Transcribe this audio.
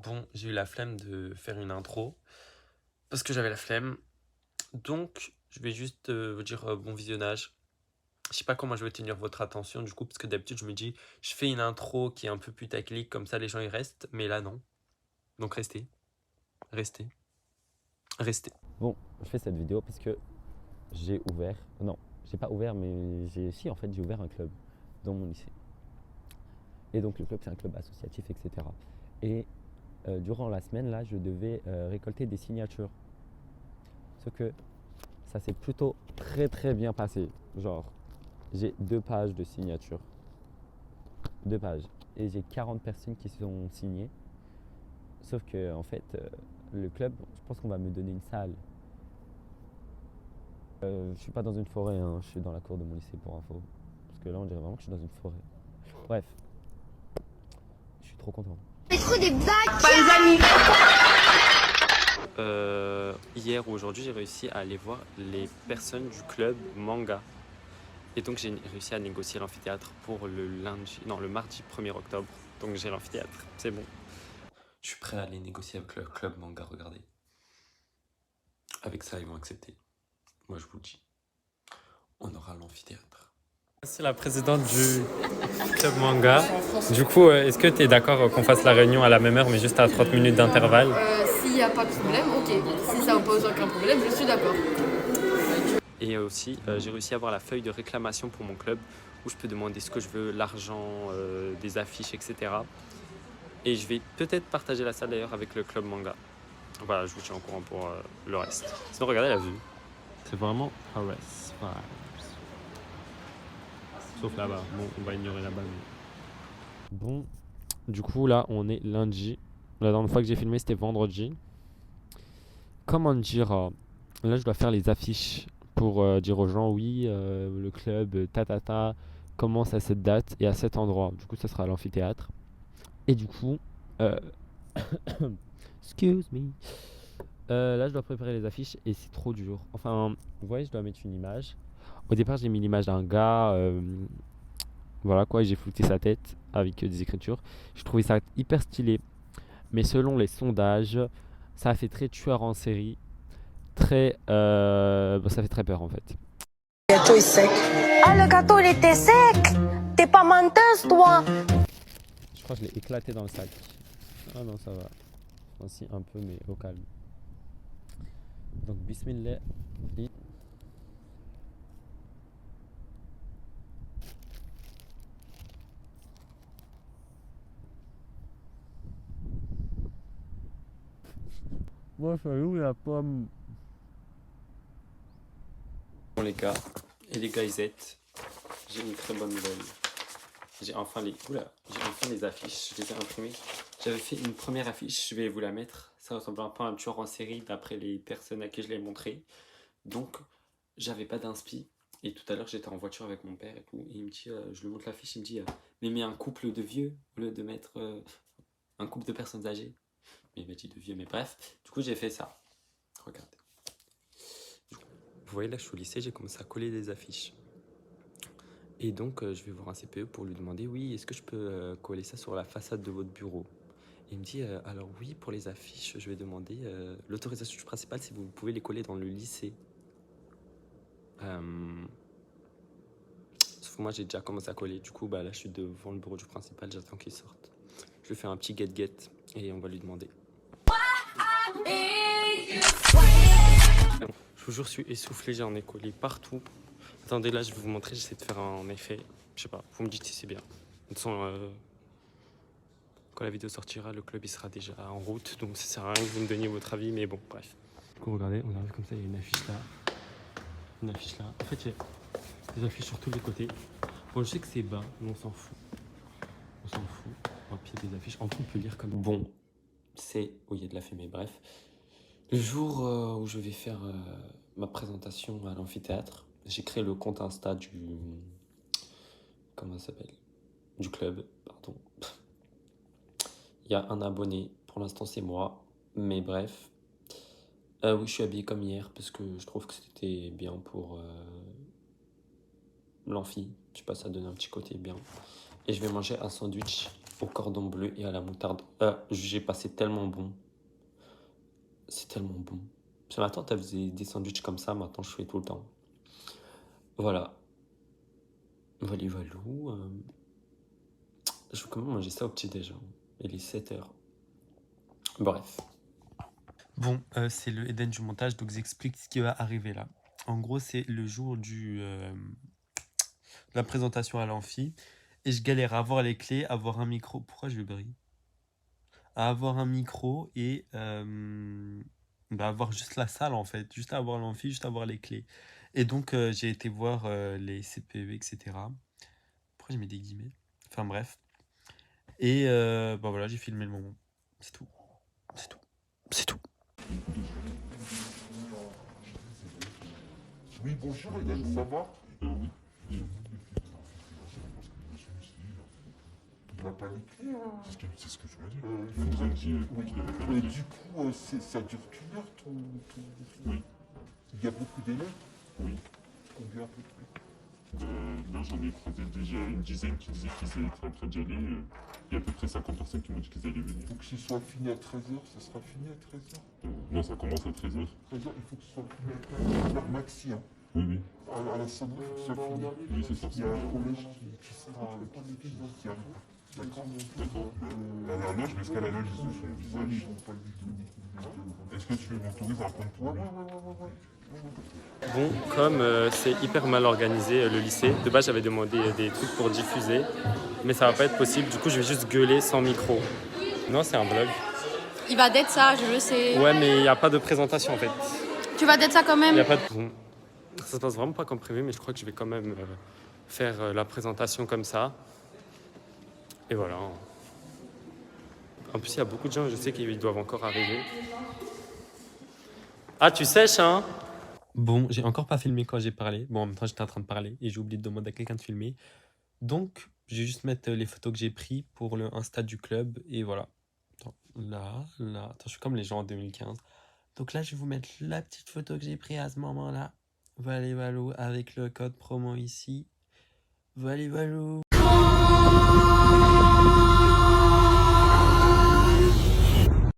Bon, j'ai eu la flemme de faire une intro parce que j'avais la flemme. Donc, je vais juste vous dire bon visionnage. Je sais pas comment je vais tenir votre attention du coup, parce que d'habitude, je me dis, je fais une intro qui est un peu putaclic, comme ça les gens ils restent. Mais là, non. Donc, restez, restez, restez. Bon, je fais cette vidéo parce que j'ai ouvert, non, j'ai pas ouvert, mais si en fait j'ai ouvert un club dans mon lycée. Et donc le club c'est un club associatif, etc. Et durant la semaine là, je devais récolter des signatures. Ce que ça s'est plutôt très bien passé. Genre, j'ai 2 pages de signatures, 2 pages, et j'ai 40 personnes qui sont signées. Sauf que en fait, le club, je pense qu'on va me donner une salle. Je suis pas dans une forêt, hein, je suis dans la cour de mon lycée pour info. Parce que là, on dirait vraiment que je suis dans une forêt. Bref, je suis trop content. C'est trop des blagues, pas les amis. Hier ou aujourd'hui, j'ai réussi à aller voir les personnes du club manga. Et donc, j'ai réussi à négocier l'amphithéâtre pour le mardi 1er octobre. Donc, j'ai l'amphithéâtre, c'est bon. Je suis prêt à aller négocier avec le club manga, regardez. Avec ça, ils vont accepter. Moi, je vous le dis. On aura l'amphithéâtre. C'est la présidente du club manga. Du coup, est-ce que tu es d'accord qu'on fasse la réunion à la même heure, mais juste à 30 minutes d'intervalle? S'il n'y a pas de problème, ok. Si ça ne pose aucun problème, je suis d'accord. Et aussi, j'ai réussi à avoir la feuille de réclamation pour mon club, où je peux demander ce que je veux, l'argent, des affiches, etc. Et je vais peut-être partager la salle d'ailleurs avec le club manga. Voilà, je vous tiens au courant pour le reste. Sinon, regardez la vue. C'est vraiment Paris vibes. Sauf là-bas. Bon, on va ignorer là-bas. Mais... Bon, du coup, là, on est lundi. La dernière fois que j'ai filmé, c'était vendredi. Comment dire là, je dois faire les affiches pour dire aux gens, oui, le club, commence à cette date et à cet endroit. Du coup, ça sera à l'amphithéâtre. Et du coup, euh, excuse me. Là, je dois préparer les affiches et c'est trop dur. Enfin, vous voyez, je dois mettre une image. Au départ, j'ai mis l'image d'un gars. Voilà quoi, j'ai flouté sa tête avec des écritures. Je trouvais ça hyper stylé. Mais selon les sondages, ça a fait très tueur en série. Très. Ça fait très peur en fait. Le gâteau est sec. Ah, le gâteau, il était sec. T'es pas menteuse, toi. Je crois que je l'ai éclaté dans le sac. Ah non, ça va. Ainsi un peu, mais au calme. Donc, bismillah. Moi, ça où la pomme? Bon, les gars et les gaisettes, j'ai une très bonne nouvelle. J'ai enfin les affiches, je les ai imprimées. J'avais fait une première affiche, je vais vous la mettre. Ça ressemble un peu à un tueur en série d'après les personnes à qui je l'ai montré. Donc, j'avais pas d'inspi. Et tout à l'heure, j'étais en voiture avec mon père et tout. Et il me dit, je lui montre l'affiche, il me dit, mais mets un couple de vieux au lieu de mettre un couple de personnes âgées. Mais il m'a dit de vieux, mais bref. Du coup, j'ai fait ça. Regardez. Vous voyez, là, je suis au lycée, j'ai commencé à coller des affiches. Et donc, je vais voir un CPE pour lui demander, oui, est-ce que je peux coller ça sur la façade de votre bureau? Et il me dit, alors oui, pour les affiches, je vais demander l'autorisation du principal si vous pouvez les coller dans le lycée. Sauf que moi, j'ai déjà commencé à coller. Du coup, bah, là, je suis devant le bureau du principal, j'attends qu'il sorte. Je vais faire un petit get-get et on va lui demander. Je vous jure, je suis essoufflé, j'en ai collé partout. Attendez, là, je vais vous montrer, j'essaie de faire un effet. Je sais pas, vous me dites si c'est bien. De toute façon, quand la vidéo sortira, le club il sera déjà en route, donc ça sert à rien que vous me donniez votre avis, mais bon, bref. Du coup, regardez, on arrive comme ça, il y a une affiche là. Une affiche là. En fait, il y a des affiches sur tous les côtés. Bon, je sais que c'est bas, mais on s'en fout. On s'en fout. Oh, puis il y a des affiches. En tout, on peut lire comme. Bon, c'est où il y a de la fumée, bref. Le jour où je vais faire ma présentation à l'amphithéâtre, j'ai créé le compte Insta du. Comment ça s'appelle? Du club, pardon. Il y a un abonné, pour l'instant c'est moi, mais bref. Oui, je suis habillé comme hier parce que je trouve que c'était bien pour l'amphi. Je sais pas, ça donne un petit côté bien. Et je vais manger un sandwich au cordon bleu et à la moutarde. J'ai passé tellement bon. C'est tellement bon. Ce matin, tu faisais des sandwichs comme ça, maintenant je fais tout le temps. Voilà. Valou, valou. Je vais quand même manger ça au petit-déj. Il est 7h. Bref. Bon, c'est le Eden du montage, donc j'explique ce qui va arriver là. En gros, c'est le jour de la présentation à l'amphi. Et je galère à avoir les clés, à avoir un micro. Pourquoi je brille? À avoir un micro et avoir juste la salle en fait. Juste avoir l'amphi, juste avoir les clés. Et donc, j'ai été voir les CPE, etc. Pourquoi j'ai mis des guillemets? Enfin bref. Et voilà, j'ai filmé le moment. C'est tout. C'est tout. C'est tout. Oui, bonjour, Eden, ça va? Oui. Il n'a pas les clés, hein. C'est ce que tu m'as dit. Il nous a dit Oui. qu'il avait pas Et les clés. du coup, ça dure qu'une heure, ton... Oui. Il y a beaucoup d'élèves? Oui. Combien à peu près? Là, j'en ai croisé déjà une dizaine qui disaient qu'ils étaient en train d'y aller. Il y a à peu près 50 personnes qui m'ont dit qu'ils allaient venir. Faut que ce soit fini à 13h, ça sera fini à 13h? Non, ça commence à 13h. 13h, il faut que ce soit fini à 13h maxi, hein. Oui. À la sonnerie, il faut que ce soit fini. Oui, c'est ça. Il y a un collège qui arrive. D'accord? D'accord. À la loge, mais est-ce qu'à la loge, ils ont son visage? Ils vont pas du tout. Est-ce que tu m'autorises à prendre pour lui? Bon, comme c'est hyper mal organisé le lycée, de base j'avais demandé des trucs pour diffuser, mais ça va pas être possible, du coup je vais juste gueuler sans micro. Non, c'est un vlog. Il va d'être ça, je le sais. Ouais, mais il n'y a pas de présentation en fait. Tu vas d'être ça quand Il même. y a pas de... Bon, ça se passe vraiment pas comme prévu, mais je crois que je vais quand même faire la présentation comme ça. Et voilà. En plus, il y a beaucoup de gens, je sais qu'ils doivent encore arriver. Ah, tu sèches, hein? Bon, j'ai encore pas filmé quand j'ai parlé. Bon, en même temps, j'étais en train de parler et j'ai oublié de demander à quelqu'un de filmer. Donc, je vais juste mettre les photos que j'ai prises pour le Insta du club. Et voilà. Attends, là. Attends, je suis comme les gens en 2015. Donc là, je vais vous mettre la petite photo que j'ai prise à ce moment-là. Valou, valou, avec le code promo ici. Valou, valou.